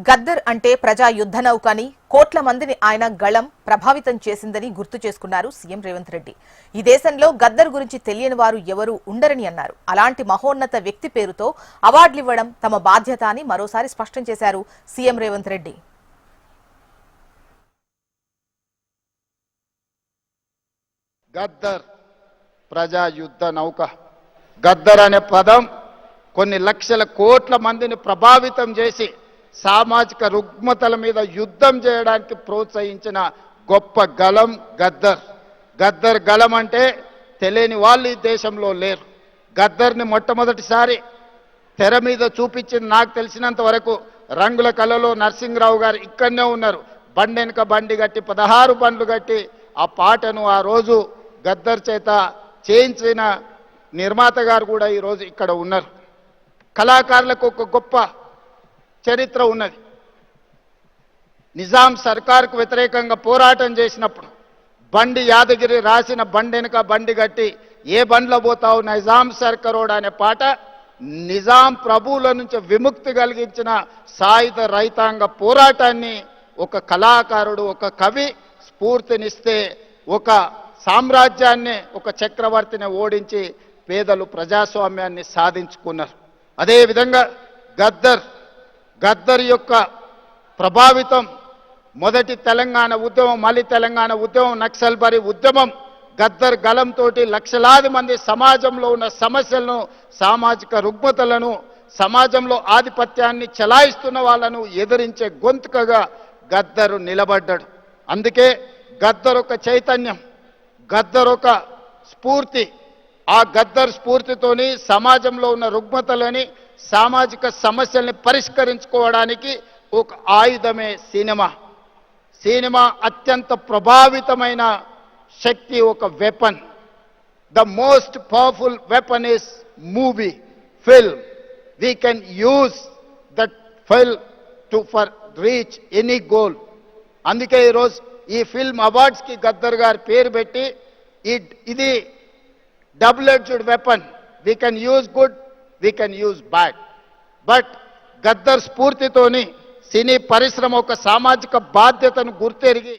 గద్దర్ అంటే ప్రజా యుద్ధ నౌకని కోట్ల మందిని ఆయన గళం ప్రభావితం చేసిందని గుర్తు చేసుకున్నారు సీఎం రేవంత్ రెడ్డి. ఈ దేశంలో గద్దర్ గురించి తెలియని వారు ఎవరూ ఉండరని అన్నారు. అలాంటి మహోన్నత వ్యక్తి పేరుతో అవార్డులివ్వడం తమ బాధ్యత అని మరోసారి స్పష్టం చేశారు సీఎం రేవంత్ రెడ్డి. గద్దర్ ప్రజా యుద్ధ నౌక. గద్దర్ అనే పదం కొన్ని లక్షల కోట్ల మందిని ప్రభావితం చేసి సామాజిక రుగ్మతల మీద యుద్ధం చేయడానికి ప్రోత్సహించిన గొప్ప గలం గద్దర్. గద్దర్ గలం అంటే తెలియని వాళ్ళు ఈ దేశంలో లేరు. గద్దర్ని మొట్టమొదటిసారి తెర మీద చూపించింది నాకు తెలిసినంత వరకు రంగుల కళలో నరసింహరావు గారు ఇక్కడనే ఉన్నారు. బండెనక బండి కట్టి 16 బండ్లు కట్టి ఆ పాటను ఆ రోజు గద్దర్ చేత చేయించిన నిర్మాత గారు కూడా ఈరోజు ఇక్కడ ఉన్నారు. కళాకారులకు ఒక గొప్ప చరిత్ర ఉన్నది. నిజాం సర్కార్కు వ్యతిరేకంగా పోరాటం చేసినప్పుడు బండి యాదగిరి రాసిన బండెనక బండి కట్టి ఏ బండ్లో పోతావు నిజాం సర్కారోడ్ అనే పాట నిజాం ప్రభువుల నుంచి విముక్తి కలిగించిన సాయుధ రైతాంగ పోరాటాన్ని ఒక కళాకారుడు ఒక కవి స్ఫూర్తినిస్తే ఒక సామ్రాజ్యాన్ని ఒక చక్రవర్తిని ఓడించి పేదలు ప్రజాస్వామ్యాన్ని సాధించుకున్నారు. అదేవిధంగా గద్దర్ యొక్క ప్రభావితం మొదటి తెలంగాణ ఉద్యమం, మళ్ళీ తెలంగాణ ఉద్యమం, నక్సల్బరీ ఉద్యమం గద్దర్ గలంతో లక్షలాది మంది సమాజంలో ఉన్న సమస్యలను, సామాజిక రుగ్మతలను, సమాజంలో ఆధిపత్యాన్ని చెలాయిస్తున్న వాళ్ళను ఎదిరించే గొంతుకగా గద్దరు నిలబడ్డాడు. అందుకే గద్దర్ ఒక చైతన్యం, గద్దర్ ఒక స్ఫూర్తి. ఆ గద్దర్ స్ఫూర్తితోని సమాజంలో ఉన్న రుగ్మతలని, సామాజిక సమస్యల్ని పరిష్కరించుకోవడానికి ఒక ఆయుధమే సినిమా. సినిమా అత్యంత ప్రభావితమైన శక్తి, ఒక weapon. The most powerful weapon is movie, film. We can use that film to for reach any goal. అందుకే ఈరోజు ఈ ఫిల్మ్ అవార్డ్స్కి గద్దర్ గారి పేరు పెట్టి ఇది double-edged weapon. We can use good, we can use bad. But Gaddar స్ఫూర్తితోని సినీ పరిశ్రమ ఒక సామాజిక బాధ్యతను గుర్తెరిగి